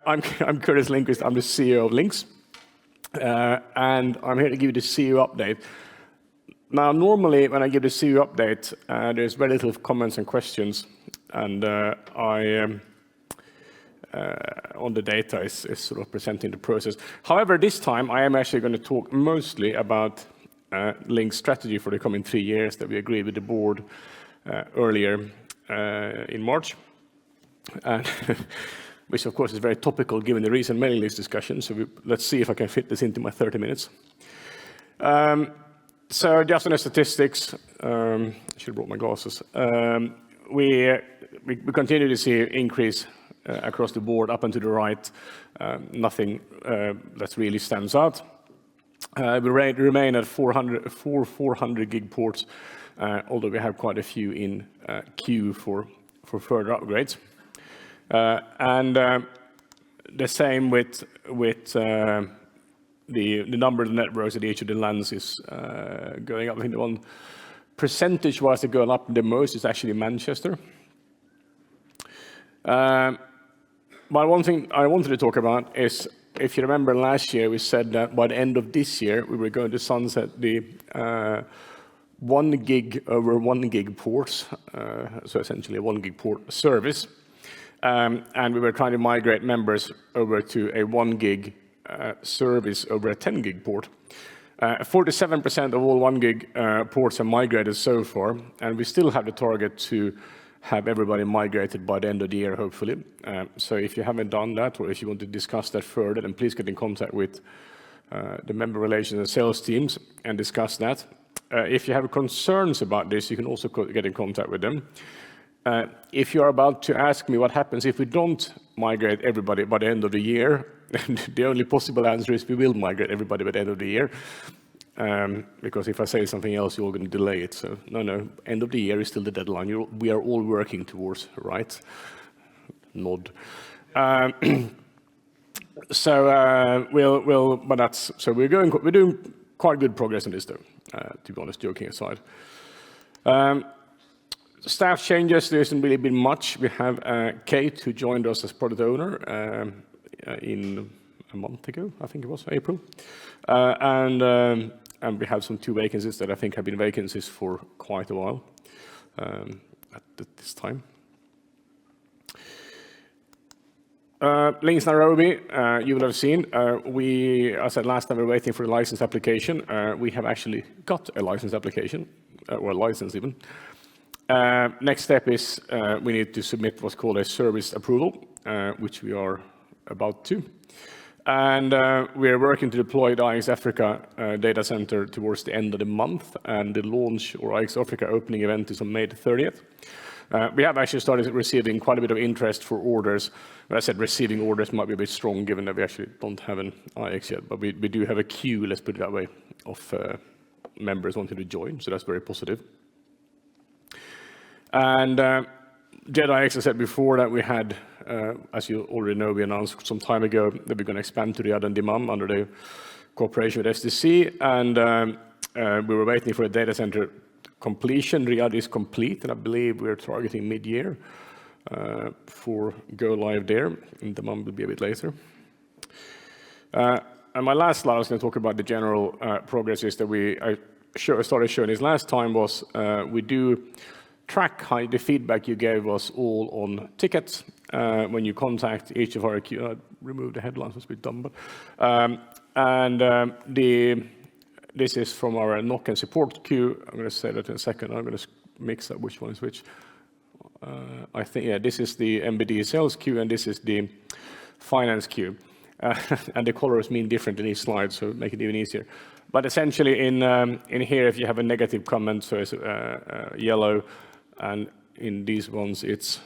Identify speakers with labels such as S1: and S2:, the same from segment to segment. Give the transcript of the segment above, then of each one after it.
S1: I'm Kurtis Lindqvist. I'm the CEO of LINX, and I'm here to give you the CEO update. Now, normally when I give the CEO update, there's very little comments and questions, and on the data is sort of presenting the process. However, this time I am actually going to talk mostly about LINX strategy for the coming 3 years that we agreed with the board earlier in March. And which of course is very topical given the recent mailing list discussion. So let's see if I can fit this into my 30 minutes. So just on the statistics, I should have brought my glasses. We continue to see an increase across the board, up and to the right. Nothing that really stands out. We remain at 400 gig ports, although we have quite a few in queue for further upgrades. And the same with the number of networks at each of the LANs is going up. I think the one percentage-wise that going up the most is actually Manchester. But one thing I wanted to talk about is, if you remember last year, we said that by the end of this year, we were going to sunset the 1 gig over 1 gig ports, so essentially a 1 gig port service. And we were trying to migrate members over to a 1 gig service over a 10 gig port. 47% of all 1 gig ports are migrated so far, and we still have the target to have everybody migrated by the end of the year, hopefully. So if you haven't done that, or if you want to discuss that further, then please get in contact with the member relations and sales teams and discuss that. If you have concerns about this, you can also get in contact with them. If you're about to ask me what happens if we don't migrate everybody by the end of the year, the only possible answer is we will migrate everybody by the end of the year. Because if I say something else, you're going to delay it. So no, end of the year is still the deadline. We are all working towards, right? Nod. So we're doing quite good progress on this, though. To be honest, joking aside. Staff changes, there hasn't really been much. We have Kate, who joined us as product owner in a month ago, I think it was, April. And we have some 2 vacancies that I think have been vacancies for quite a while at this time. LINX Nairobi, you will have seen. I said last time we were waiting for a license application. We have actually got a license application, or a license even. Next step is we need to submit what's called a service approval, which we are about to. And we are working to deploy the LINX Africa data center towards the end of the month, and the launch or LINX Africa opening event is on May the 30th. We have actually started receiving quite a bit of interest for orders. As I said, receiving orders might be a bit strong given that we actually don't have an IX yet, but we do have a queue, let's put it that way, of members wanting to join, so that's very positive. And JEDIX, I said before that we had, as you already know, we announced some time ago that we're going to expand to Riyadh and Dammam under the cooperation with SDC, and we were waiting for a data center completion. Riyadh is complete, and I believe we're targeting mid-year for go live there, and Dammam will be a bit later. And my last slide, I was going to talk about the general progress is that I started showing this last time was we do track how the feedback you gave us all on tickets when you contact each of our queue. I removed the headlines, was a bit dumb, but this is from our NOC and support queue. I'm going to say that in a second. I'm going to mix up which one is which. I think, yeah, this is the MBD sales queue, and this is the finance queue. And the colors mean different in each slide, so make it even easier. But essentially in here, if you have a negative comment, so it's yellow, and in these ones, it's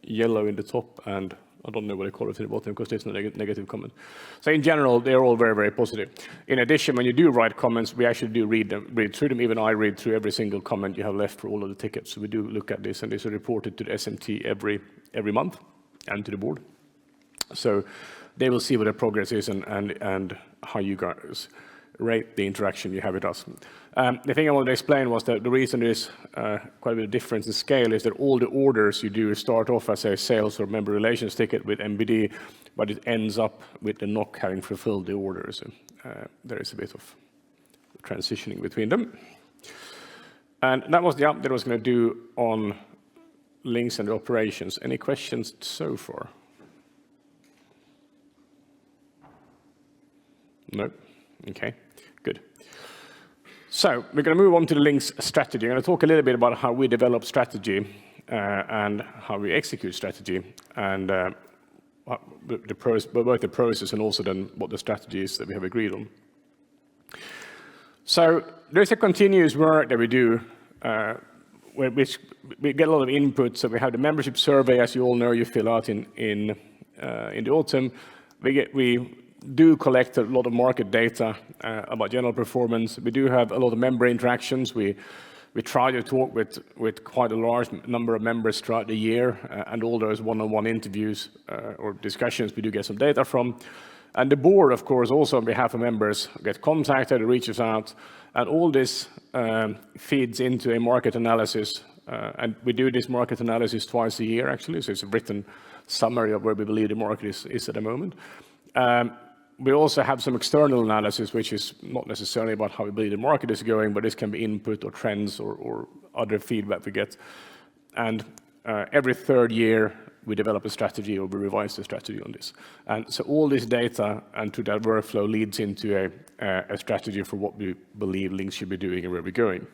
S1: yellow in the top, and I don't know what I call it in the bottom because there's no negative comment. So in general, they're all very, very positive. In addition, when you do write comments, we actually do read through them. Even I read through every single comment you have left for all of the tickets. So we do look at this, and this is reported to the SMT every month and to the board. So they will see what the progress is and how you guys rate the interaction you have with us. The thing I wanted to explain was that the reason there's quite a bit of difference in scale is that all the orders you do start off as a sales or member relations ticket with MBD, but it ends up with the NOC having fulfilled the orders. There is a bit of transitioning between them. And that was the update I was going to do on LINX and the operations. Any questions so far? No? Okay, good. So we're going to move on to the LINX strategy. I'm going to talk a little bit about how we develop strategy and how we execute strategy, and both the process and also then what the strategy is that we have agreed on. So there's a continuous work that we do, which we get a lot of input. So we have the membership survey, as you all know, you fill out in the autumn. We do collect a lot of market data about general performance. We do have a lot of member interactions. We try to talk with quite a large number of members throughout the year, and all those one-on-one interviews or discussions we do get some data from. And the board, of course, also on behalf of members, get contacted, reaches out, and all this feeds into a market analysis. And we do this market analysis twice a year, actually, so it's a written summary of where we believe the market is at the moment. We also have some external analysis, which is not necessarily about how we believe the market is going, but this can be input or trends or other feedback we get. And every third year, we develop a strategy or we revise the strategy on this. And so all this data and to that workflow leads into a strategy for what we believe LINX should be doing and where we're going.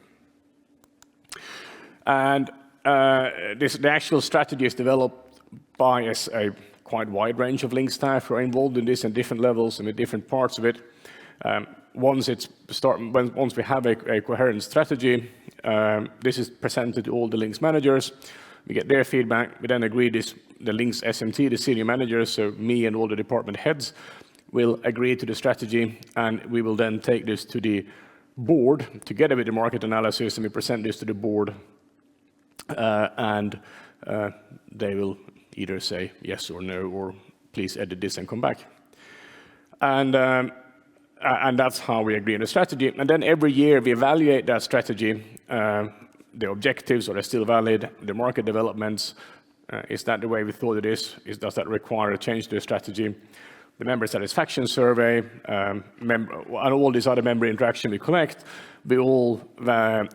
S1: And the actual strategy is developed by a quite wide range of LINX staff who are involved in this in different levels and with different parts of it. Once we have a coherent strategy, this is presented to all the LINX managers. We get their feedback. We then agree the LINX SMT, the senior managers, so me and all the department heads, will agree to the strategy, and we will then take this to the board together with the market analysis, and we present this to the board, and they will either say yes or no, or please edit this and come back. And that's how we agree on the strategy. And then every year we evaluate that strategy, the objectives, are they still valid, the market developments, is that the way we thought it is? Does that require a change to the strategy? The member satisfaction survey, and all these other member interaction we collect, we all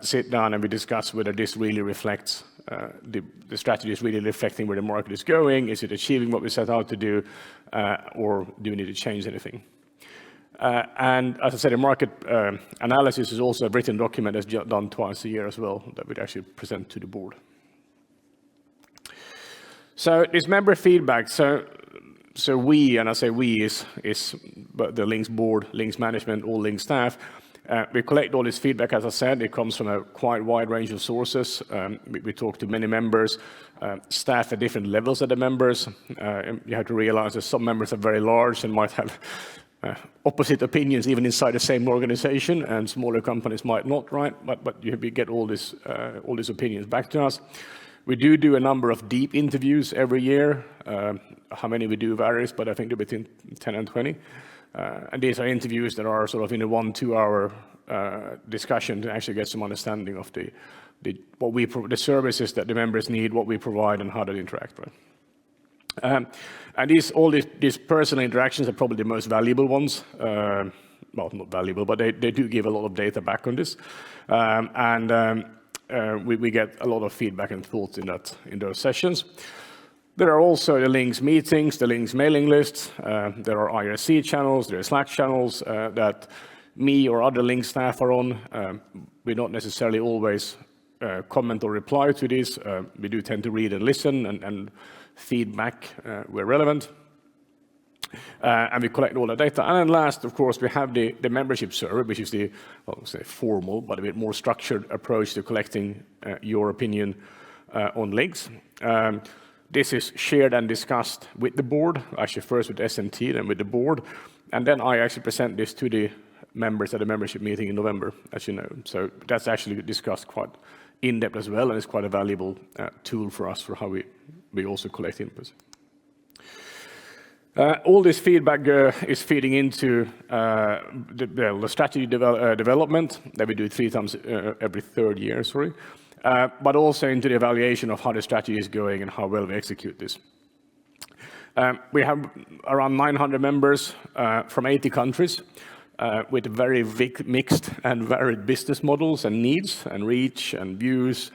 S1: sit down and we discuss whether this really reflects, the strategy is really reflecting where the market is going, is it achieving what we set out to do, or do we need to change anything? And as I said, the market analysis is also a written document that's done twice a year as well, that we'd actually present to the board. So this member feedback, so we, and I say we is the LINX board, LINX management, all LINX staff. We collect all this feedback, as I said. It comes from a quite wide range of sources. We talk to many members, staff at different levels of the members. You have to realize that some members are very large and might have opposite opinions even inside the same organization, and smaller companies might not, right? But you get all these opinions back to us. We do a number of deep interviews every year. How many we do varies, but I think they're between 10 and 20. And these are interviews that are sort of in a 1-2 hour discussion to actually get some understanding of the services that the members need, what we provide, and how they interact, right? And all these personal interactions are probably the most valuable ones. Well, not valuable, but they do give a lot of data back on this. We get a lot of feedback and thoughts in those sessions. There are also the LINX meetings, the LINX mailing lists. There are IRC channels, there are Slack channels that me or other LINX staff are on. We don't necessarily always comment or reply to these. We do tend to read and listen and feedback where relevant. And we collect all the data. And then last, of course, we have the membership survey, which is the, well, say formal, but a bit more structured approach to collecting your opinion on LINX. This is shared and discussed with the board, actually first with SMT, then with the board. And then I actually present this to the members at the membership meeting in November, as you know. So that's actually discussed quite in depth as well, and it's quite a valuable tool for us for how we also collect inputs. All this feedback is feeding into the strategy development that we do 3 times every third year, but also into the evaluation of how the strategy is going and how well we execute this. We have around 900 members from 80 countries with very mixed and varied business models and needs and reach and views.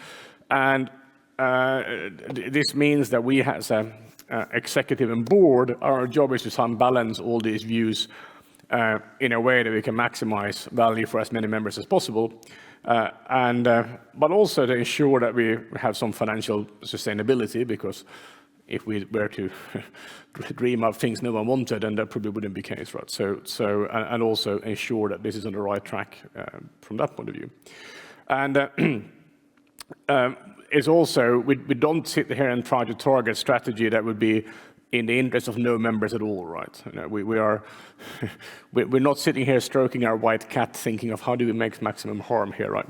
S1: And this means that we as an executive and board, our job is to try and balance all these views in a way that we can maximize value for as many members as possible, but also to ensure that we have some financial sustainability, because if we were to dream of things no one wanted, then that probably wouldn't be the case, right? And also ensure that this is on the right track from that point of view. And it's also, we don't sit here and try to target strategy that would be in the interest of no members at all, right? You know, we're not sitting here stroking our white cat thinking of how do we make maximum harm here, right?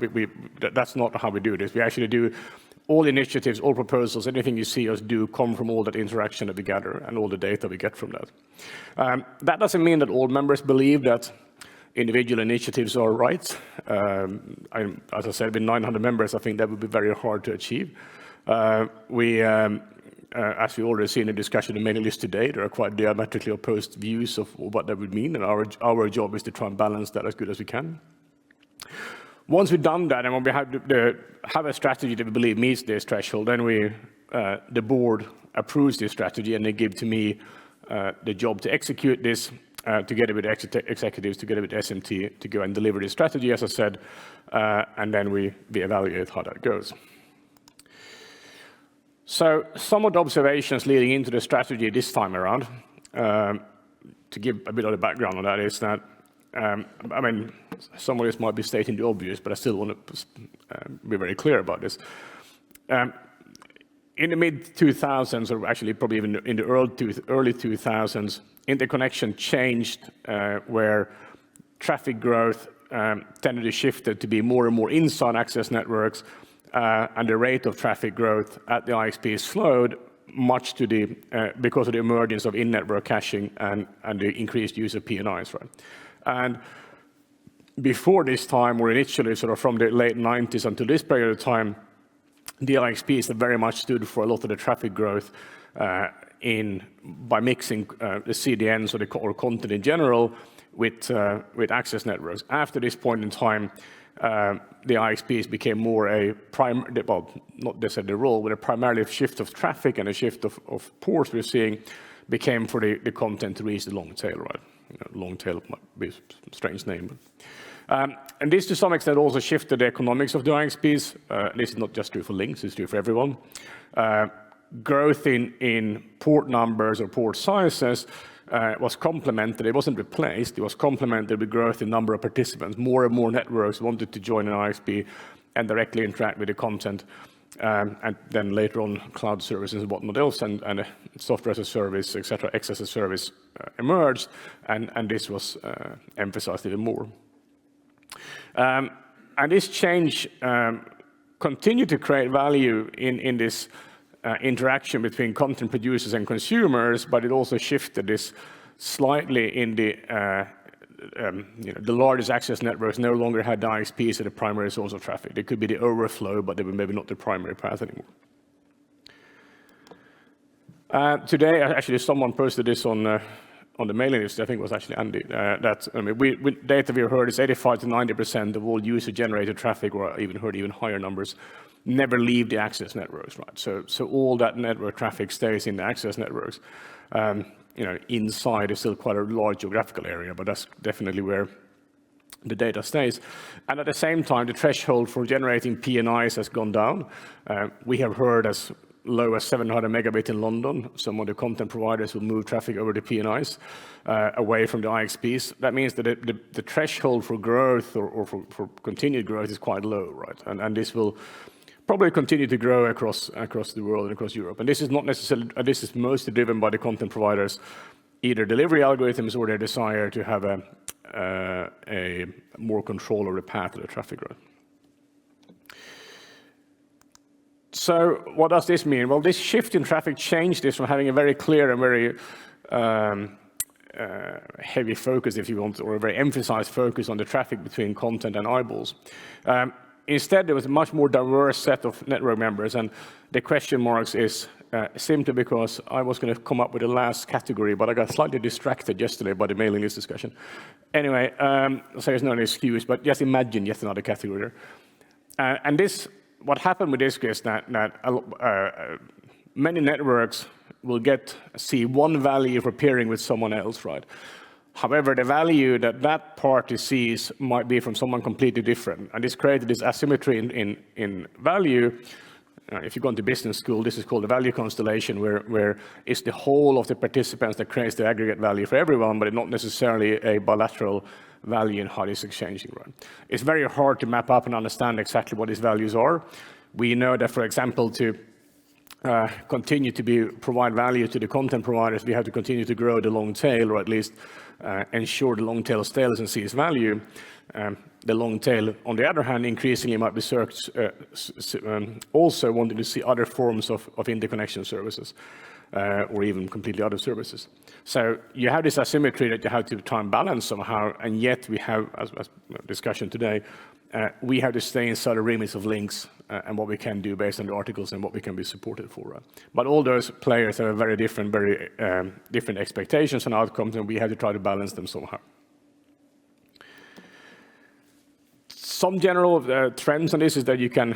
S1: That's not how we do this. We actually do all initiatives, all proposals, anything you see us do come from all that interaction that we gather and all the data we get from that. That doesn't mean that all members believe that individual initiatives are right. As I said, with 900 members, I think that would be very hard to achieve. As we already see in the discussion in the mailing list today, there are quite diametrically opposed views of what that would mean, and our job is to try and balance that as good as we can. Once we've done that, and when we have a strategy that we believe meets this threshold, then the board approves this strategy, and they give to me the job to execute this together with executives, together with SMT, to go and deliver this strategy, as I said, and then we evaluate how that goes. So some of the observations leading into the strategy this time around, to give a bit of the background on that, is that I mean, some of this might be stating the obvious, but I still want to be very clear about this. In the mid-2000s, or actually probably even in the early 2000s, interconnection changed where traffic growth tended to shift to be more and more inside access networks, and the rate of traffic growth at the IXP slowed much because of the emergence of in-network caching and the increased use of PNIs, right? And before this time, or initially sort of from the late 90s until this period of time, the IXPs have very much stood for a lot of the traffic growth by mixing the CDNs or content in general with access networks. After this point in time, the IXPs became more well, not necessarily the role, but a primarily shift of traffic and a shift of ports we're seeing became for the content to reach the long tail, right? You know, long tail might be a strange name. And this to some extent also shifted the economics of the IXPs. This is not just true for LINX, it's true for everyone. Growth in port numbers or port sizes was complemented, it wasn't replaced, it was complemented with growth in number of participants. More and more networks wanted to join an IXP and directly interact with the content. And then later on, cloud services and whatnot else, and software as a service, etc., X as a service emerged, and this was emphasized even more. And this change continued to create value in this interaction between content producers and consumers, but it also shifted this slightly in the largest access networks no longer had the IXPs as the primary source of traffic. They could be the overflow, but they were maybe not the primary path anymore. Today, actually, someone posted this on the mailing list. I think it was actually Andy. Data we heard is 85 to 90% of all user-generated traffic, or even heard even higher numbers, never leave the access networks, right? So all that network traffic stays in the access networks. Inside is still quite a large geographical area, but that's definitely where the data stays. And at the same time, the threshold for generating PNIs has gone down. We have heard as low as 700 megabit in London. Some of the content providers will move traffic over the PNIs away from the IXPs. That means that the threshold for growth or for continued growth is quite low, right? And this will probably continue to grow across the world and across Europe. And this is not necessarily, this is mostly driven by the content providers, either delivery algorithms or their desire to have a more control over the path of the traffic growth. So what does this mean? Well, this shift in traffic changed this from having a very clear and very heavy focus, if you want, or a very emphasized focus on the traffic between content and eyeballs. Instead, there was a much more diverse set of network members, and the question marks is simply because I was going to come up with the last category, but I got slightly distracted yesterday by the mailing list discussion. Anyway, so there's no excuse, but just imagine yet another category there. And this, what happened with this is that many networks will see one value for peering with someone else, right? However, the value that that party sees might be from someone completely different. And this created this asymmetry in value. If you go into business school, this is called the value constellation, where it's the whole of the participants that creates the aggregate value for everyone, but it's not necessarily a bilateral value in how it's exchanging, right? It's very hard to map up and understand exactly what these values are. We know that, for example, to continue to provide value to the content providers, we have to continue to grow the long tail, or at least ensure the long tail stays and sees value. The long tail, on the other hand, increasingly might be also wanting to see other forms of interconnection services, or even completely other services. So you have this asymmetry that you have to try and balance somehow, and yet we have, as discussion today, we have to stay inside the remits of LINX and what we can do based on the articles and what we can be supported for. Right? But all those players have very different expectations and outcomes, and we have to try to balance them somehow. Some general trends on this is that you can,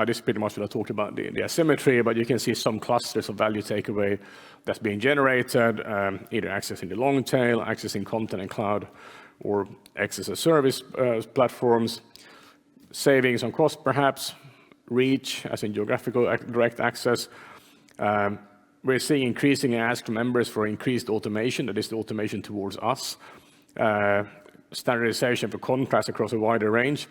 S1: this is pretty much what I talked about, the asymmetry, but you can see some clusters of value takeaway that's being generated, either accessing the long tail, accessing content and cloud, or access as service platforms, savings on cost perhaps, reach as in geographical direct access. We're seeing increasing ask from members for increased automation, that is the automation towards us, standardization for contracts across a wider range,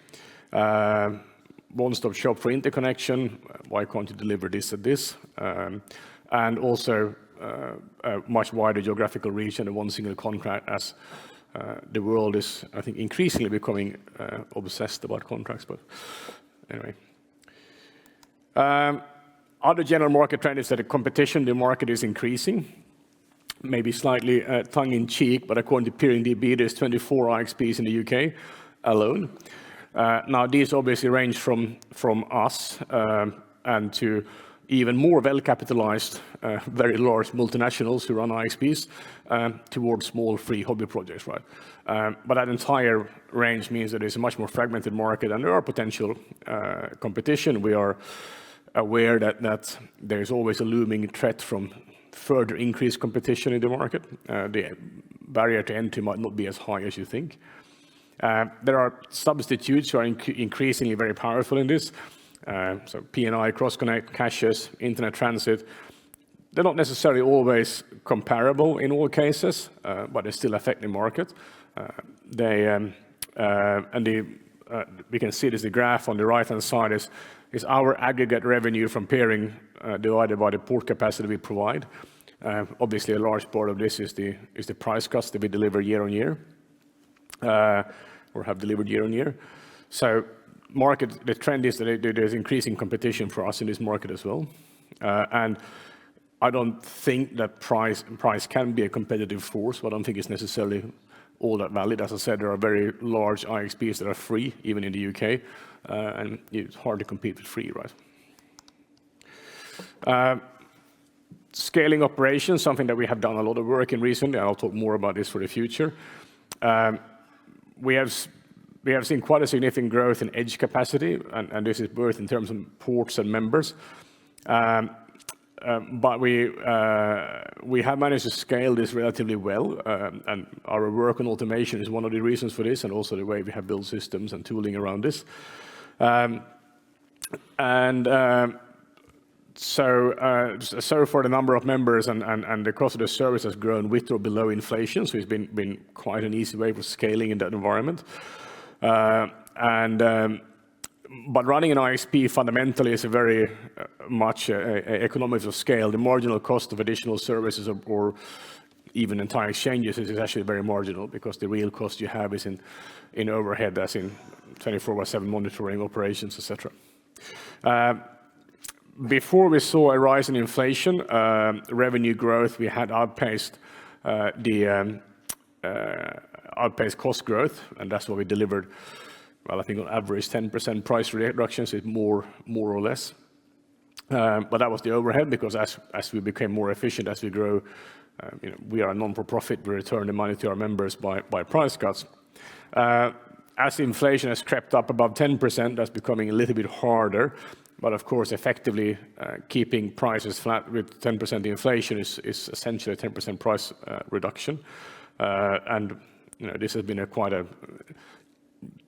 S1: one-stop shop for interconnection, why can't you deliver this at this, and also a much wider geographical reach and a one single contract as the world is, I think, increasingly becoming obsessed about contracts, but anyway. Other general market trend is that the competition in the market is increasing, maybe slightly tongue-in-cheek, but according to Peering DB, there's 24 IXPs in the UK alone. Now, these obviously range from us and to even more well-capitalized, very large multinationals who run IXPs towards small free hobby projects, right? But that entire range means that there's a much more fragmented market and there are potential competition. We are aware that there's always a looming threat from further increased competition in the market. The barrier to entry might not be as high as you think. There are substitutes who are increasingly very powerful in this. So P&I, cross-connect, caches, internet transit. They're not necessarily always comparable in all cases, but they still affect the market. We can see this, the graph on the right-hand side is our aggregate revenue from peering divided by the port capacity we provide. Obviously, a large part of this is the price cost that we deliver year on year, or have delivered year on year. So the trend is that there's increasing competition for us in this market as well. And I don't think that price can be a competitive force, but I don't think it's necessarily all that valid. As I said, there are very large IXPs that are free, even in the UK, and it's hard to compete with free, right? Scaling operations, something that we have done a lot of work in recently, and I'll talk more about this for the future. We have seen quite a significant growth in edge capacity, and this is both in terms of ports and members. But we have managed to scale this relatively well, and our work on automation is one of the reasons for this, and also the way we have built systems and tooling around this. So far the number of members and the cost of the service has grown with or below inflation, so it's been quite an easy way for scaling in that environment. But running an IXP fundamentally is a very much economics of scale. The marginal cost of additional services or even entire exchanges is actually very marginal, because the real cost you have is in overhead, as in 24/7 monitoring operations, etc. before we saw a rise in inflation, revenue growth, we had outpaced outpaced cost growth, and that's what we delivered. Well, I think on average 10% price reductions is more or less. But that was the overhead, because as we became more efficient, as we grow, we are a non-for-profit, we return the money to our members by price cuts. As inflation has crept up above 10%, that's becoming a little bit harder. But of course, effectively keeping prices flat with 10% inflation is essentially a 10% price reduction. And this has been quite a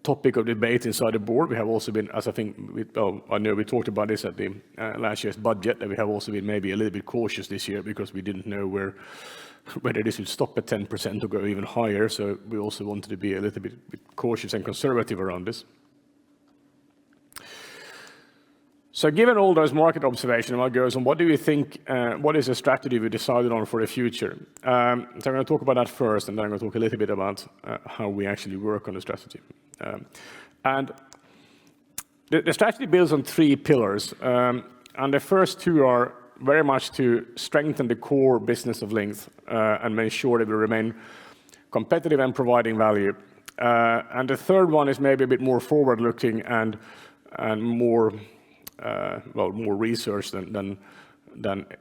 S1: topic of debate inside the board. We have also been, as I think, I know we talked about this at the last year's budget, that we have also been maybe a little bit cautious this year because we didn't know whether this would stop at 10% or go even higher. So we also wanted to be a little bit cautious and conservative around this. So given all those market observations and what goes on, what do we think, what is the strategy we decided on for the future? So I'm going to talk about that first, and then I'm going to talk a little bit about how we actually work on the strategy. And the strategy builds on 3 pillars, and the first 2 are very much to strengthen the core business of LINX and make sure that we remain competitive and providing value. And the third one is maybe a bit more forward-looking and more more research than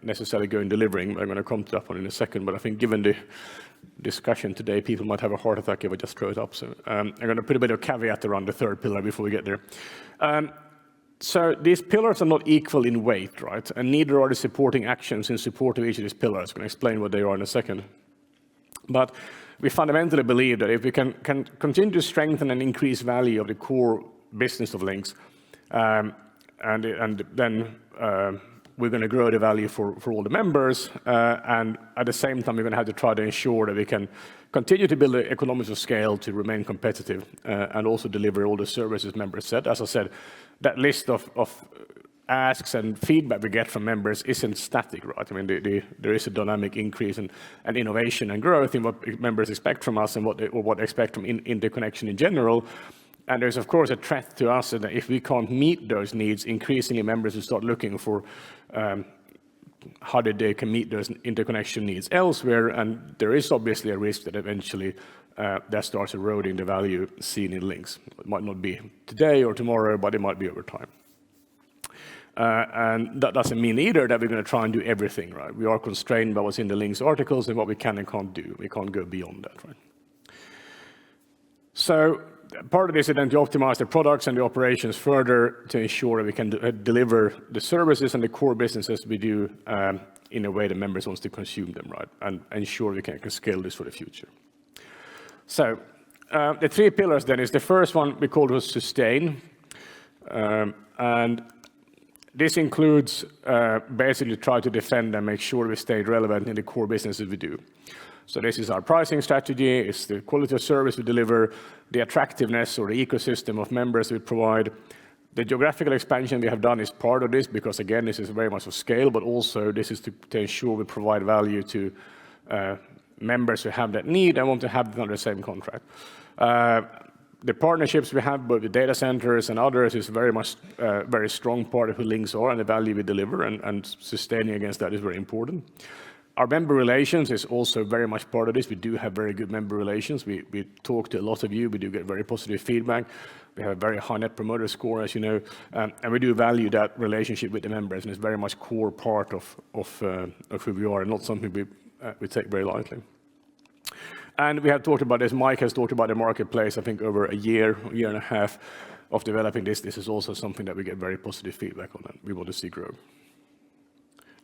S1: necessarily going delivering. I'm going to come to that one in a second, but I think given the discussion today, people might have a heart attack if I just throw it up. So I'm going to put a bit of caveat around the third pillar before we get there. So these pillars are not equal in weight, right? And neither are the supporting actions in support of each of these pillars. I'm going to explain what they are in a second. But we fundamentally believe that if we can continue to strengthen and increase value of the core business of LINX, and then we're going to grow the value for all the members, and at the same time we're going to have to try to ensure that we can continue to build the economies of scale to remain competitive and also deliver all the services members said. As I said, that list of asks and feedback we get from members isn't static, right? I mean, there is a dynamic increase and innovation and growth in what members expect from us and what they expect from interconnection in general. And there's, of course, a threat to us that if we can't meet those needs, increasingly members will start looking for how they can meet those interconnection needs elsewhere. And there is obviously a risk that eventually that starts eroding the value seen in LINX. It might not be today or tomorrow, but it might be over time. And that doesn't mean either that we're going to try and do everything, right? We are constrained by what's in the LINX articles and what we can and can't do. We can't go beyond that, right? So part of this is then to optimize the products and the operations further to ensure that we can deliver the services and the core businesses we do in a way that members want to consume them, right? And ensure we can scale this for the future. So the 3 pillars then is the first one we call was sustain. And this includes basically try to defend and make sure we stay relevant in the core businesses we do. So this is our pricing strategy, it's the quality of service we deliver, the attractiveness or the ecosystem of members we provide. The geographical expansion we have done is part of this because, again, this is very much of scale, but also this is to ensure we provide value to members who have that need and want to have them under the same contract. The partnerships we have both with data centers and others is very much very strong part of who LINX are and the value we deliver, and sustaining against that is very important. Our member relations is also very much part of this. We do have very good member relations. We talk to a lot of you. We do get very positive feedback. We have a very high net promoter score, as you know, and we do value that relationship with the members, and it's very much core part of who we are, and not something we take very lightly. And we have talked about this. Mike has talked about the marketplace, I think, over a year and a half of developing this. This is also something that we get very positive feedback on, and we want to see grow.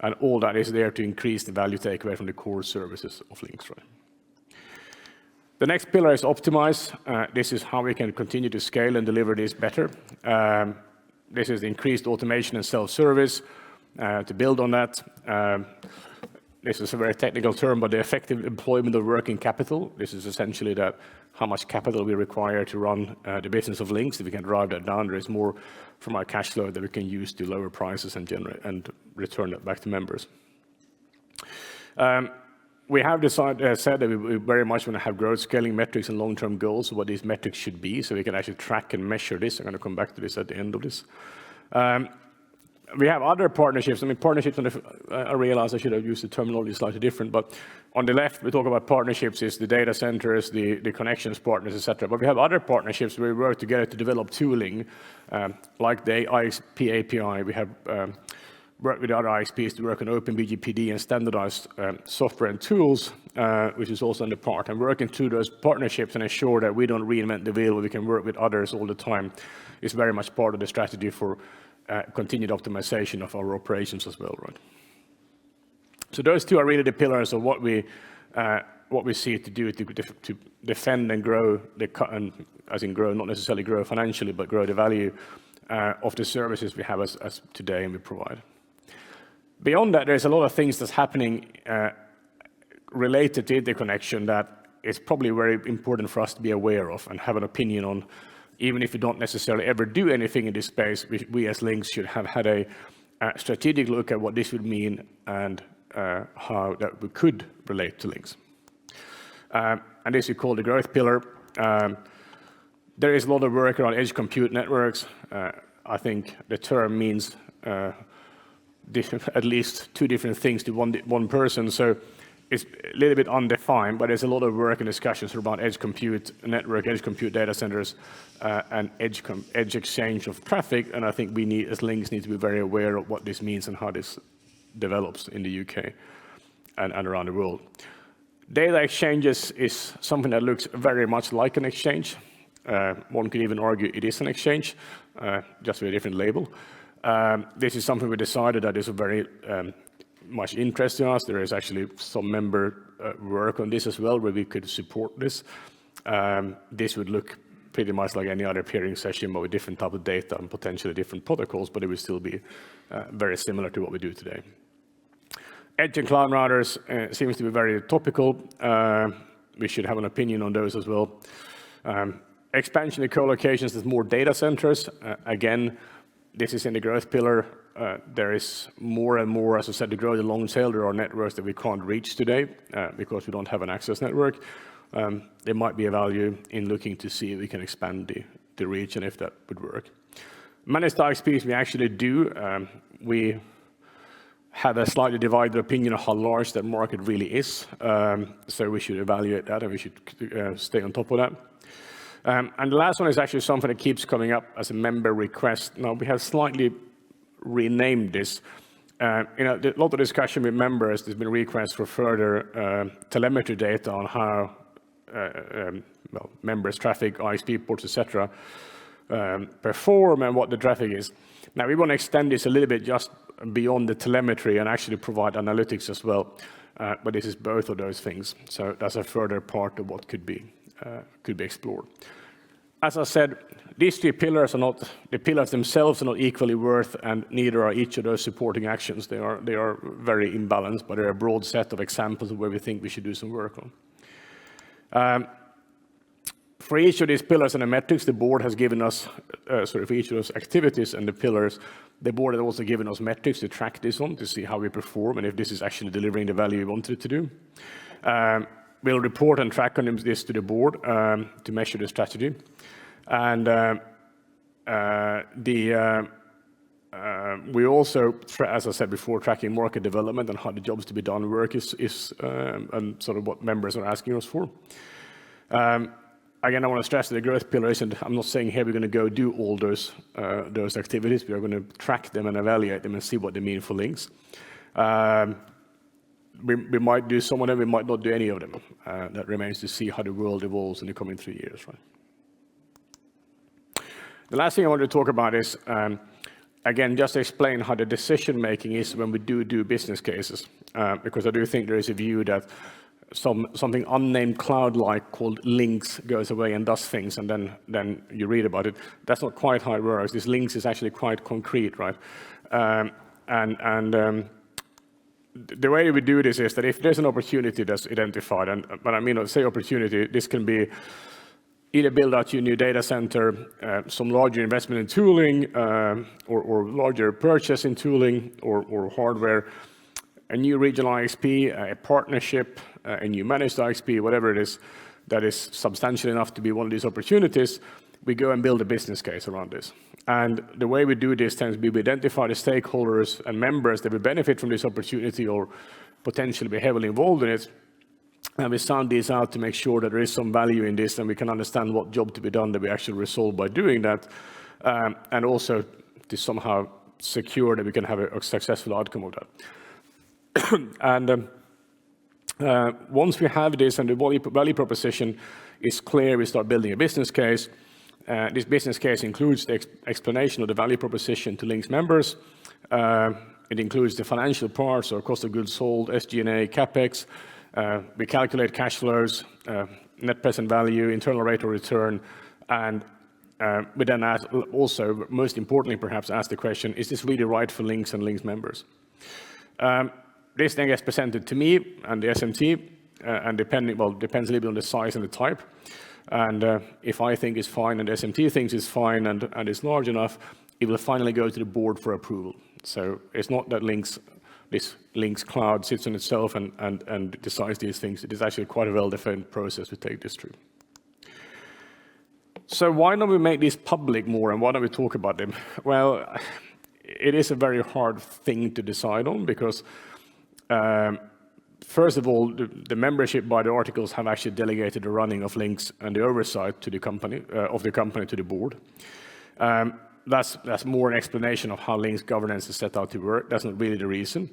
S1: And all that is there to increase the value takeaway from the core services of LINX, right? The next pillar is optimize. This is how we can continue to scale and deliver this better. This is increased automation and self-service to build on that. This is a very technical term, but the effective employment of working capital. This is essentially that how much capital we require to run the business of LINX. If we can drive that down, there is more from our cash flow that we can use to lower prices and generate and return that back to members. We have decided, said that we very much want to have growth scaling metrics and long-term goals, what these metrics should be, so we can actually track and measure this. I'm going to come back to this at the end of this. we have other partnerships. I mean, partnerships, I realize I should have used the terminology slightly different, but on the left, we talk about partnerships is the data centers, the connections partners, etc. But we have other partnerships where we work together to develop tooling, like the IXP API. We have worked with other IXPs to work on OpenBGPD and standardized software and tools, which is also on the part. And working through those partnerships and ensure that we don't reinvent the wheel, we can work with others all the time, is very much part of the strategy for continued optimization of our operations as well, right? So those two are really the pillars of what we see to do to defend and grow, as in grow, not necessarily grow financially, but grow the value of the services we have as today and we provide. Beyond that, there's a lot of things that's happening related to interconnection that is probably very important for us to be aware of and have an opinion on. Even if we don't necessarily ever do anything in this space, we as LINX should have had a strategic look at what this would mean and how that we could relate to LINX. And this we call the growth pillar. There is a lot of work around edge compute networks. I think the term means at least two different things to one person. So it's a little bit undefined, but there's a lot of work and discussions about edge compute network, edge compute data centers, and edge exchange of traffic. And I think we as LINX need to be very aware of what this means and how this develops in the UK and around the world. Data exchanges is something that looks very much like an exchange. One could even argue it is an exchange, just with a different label. This is something we decided that is a very much interest in us. There is actually some member work on this as well, where we could support this. This would look pretty much like any other peering session, but with different type of data and potentially different protocols, but it would still be very similar to what we do today. Edge and cloud routers seems to be very topical. We should have an opinion on those as well. Expansion of co-locations is more data centers. Again, this is in the growth pillar. There is more and more, as I said, to grow the long tail. There are networks that we can't reach today because we don't have an access network. There might be a value in looking to see if we can expand the reach and if that would work. Managed IXPs we actually do. We have a slightly divided opinion of how large that market really is. So we should evaluate that and we should stay on top of that. And the last one is actually something that keeps coming up as a member request. Now we have slightly renamed this. A lot of discussion with members, there's been requests for further telemetry data on how members' traffic, ISP ports, etc. Perform and what the traffic is. Now we want to extend this a little bit just beyond the telemetry and actually provide analytics as well. But this is both of those things. So that's a further part of what could be explored. As I said, these three pillars are not, the pillars themselves are not equally worth, and neither are each of those supporting actions. They are very imbalanced, but they're a broad set of examples of where we think we should do some work on. For each of these pillars and the metrics, the board has given us, for each of those activities and the pillars, the board has also given us metrics to track this on, to see how we perform and if this is actually delivering the value we wanted it to do. We'll report and track on this to the board to measure the strategy. And we also, as I said before, tracking market development and how the jobs to be done work is and sort of what members are asking us for. Again, I want to stress that the growth pillar isn't, I'm not saying here we're going to go do all those activities. We are going to track them and evaluate them and see what they mean for LINX. We might do some of them, we might not do any of them. That remains to see how the world evolves in the coming 3 years. Right? The last thing I want to talk about is, again, just to explain how the decision making is when we do business cases. Because I do think there is a view that something unnamed cloud-like called LINX goes away and does things, and then you read about it. That's not quite how it works. This LINX is actually quite concrete, right? The way we do this is that if there's an opportunity that's identified, but I mean, say opportunity, this can be either build out your new data center, some larger investment in tooling, or larger purchase in tooling or hardware, a new regional IXP, a partnership, a new managed IXP, whatever it is that is substantial enough to be one of these opportunities, we go and build a business case around this. And the way we do this tends to be we identify the stakeholders and members that will benefit from this opportunity or potentially be heavily involved in it. And we sound these out to make sure that there is some value in this and we can understand what job to be done that we actually resolve by doing that. And also to somehow secure that we can have a successful outcome of that. And once we have this and the value proposition is clear, we start building a business case. This business case includes the explanation of the value proposition to LINX members. It includes the financial parts, or cost of goods sold, SG&A, CapEx. We calculate cash flows, net present value, internal rate of return, and we then ask, also, most importantly perhaps, ask the question, is this really right for LINX and LINX members? This then gets presented to me and the SMT, and depends a little bit on the size and the type. And if I think it's fine and the SMT thinks it's fine and it's large enough, it will finally go to the board for approval. So it's not that this LINX cloud sits on itself and decides these things. It is actually quite a well-defined process to take this through. So why don't we make these public more and why don't we talk about them? Well, it is a very hard thing to decide on because first of all, the membership by the articles have actually delegated the running of LINX and the oversight to the company, to the board. That's more an explanation of how LINX governance is set out to work. That's not really the reason.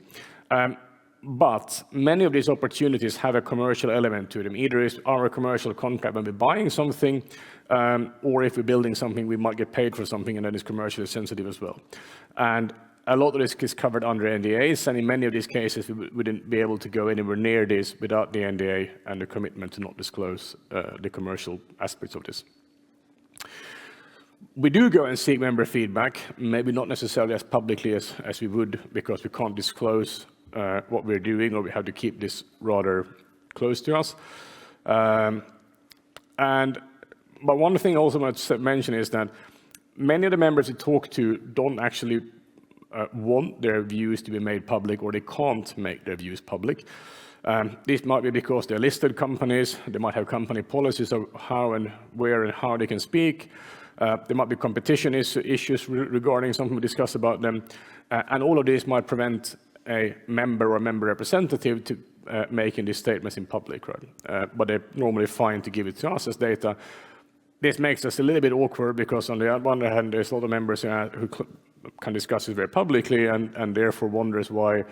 S1: But many of these opportunities have a commercial element to them. Either it's our commercial contract when we're buying something, or if we're building something, we might get paid for something, and that is commercially sensitive as well. And a lot of this is covered under NDAs, and in many of these cases, we wouldn't be able to go anywhere near this without the NDA and the commitment to not disclose the commercial aspects of this. We do go and seek member feedback, maybe not necessarily as publicly as we would, because we can't disclose what we're doing, or we have to keep this rather close to us. But one thing I also want to mention is that many of the members we talk to don't actually want their views to be made public, or they can't make their views public. This might be because they're listed companies, they might have company policies of how and where and how they can speak. There might be competition issues regarding something we discuss about them. And all of this might prevent a member or a member representative to making these statements in public, right? But they're normally fine to give it to us as data. This makes us a little bit awkward because on the one hand, there's a lot of members who can discuss it very publicly and therefore wonders why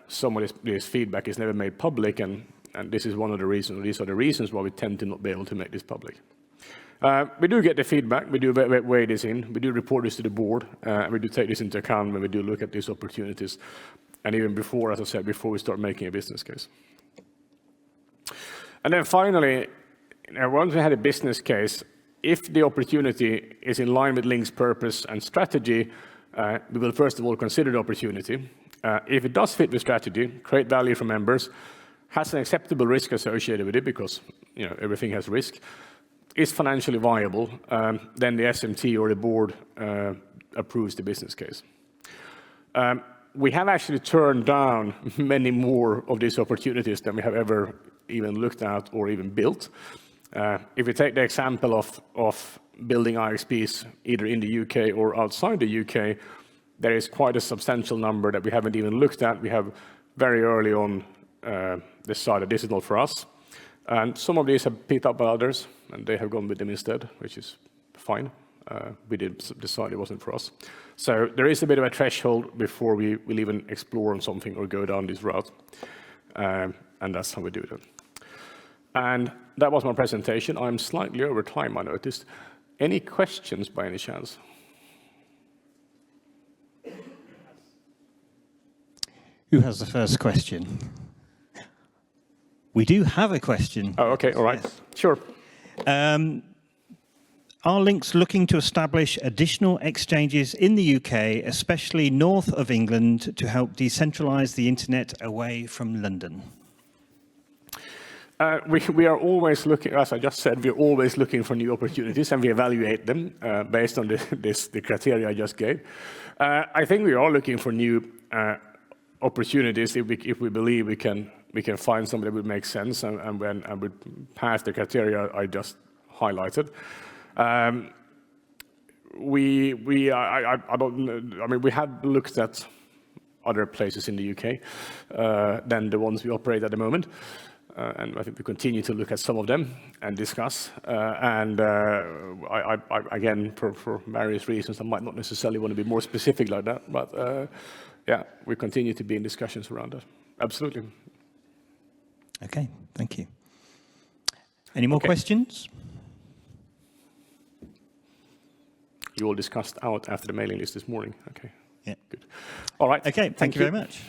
S1: some of this feedback is never made public. And this is one of the reasons, these are the reasons why we tend to not be able to make this public. We do get the feedback, we do weigh this in, we do report this to the board, and we do take this into account when we do look at these opportunities. And even before, as I said, before we start making a business case. And then finally, once we had a business case, if the opportunity is in line with LINX's purpose and strategy, we will first of all consider the opportunity. If it does fit the strategy, create value for members, has an acceptable risk associated with it because everything has risk, is financially viable, then the SMT or the board approves the business case. We have actually turned down many more of these opportunities than we have ever even looked at or even built. If we take the example of building IXPs either in the UK or outside the UK, there is quite a substantial number that we haven't even looked at. We have very early on decided this is not for us. And some of these have picked up by others, and they have gone with them instead, which is fine. We did decide it wasn't for us. So there is a bit of a threshold before we will even explore on something or go down this route. And that's how we do it. And that was my presentation. I'm slightly over time, I noticed. Any questions by any chance?
S2: Who has the first question? We do have a question.
S1: Oh, okay, all right. Yes. Sure.
S2: Are LINX looking to establish additional exchanges in the UK, especially north of England, to help decentralize the internet away from London?
S1: We are always looking, as I just said, we're always looking for new opportunities and we evaluate them based on the criteria I just gave. I think we are looking for new opportunities if we believe we can find something that would make sense and would pass the criteria I just highlighted. I don't. I mean, we have looked at other places in the UK than the ones we operate at the moment. And I think we continue to look at some of them and discuss. Again, for various reasons, I might not necessarily want to be more specific like that. But yeah, we continue to be in discussions around that. Absolutely.
S2: Okay, thank you. Any more questions?
S1: You all discussed out after the mailing list this morning. Okay.
S2: Yeah.
S1: Good. All right.
S2: Okay, thank you very much.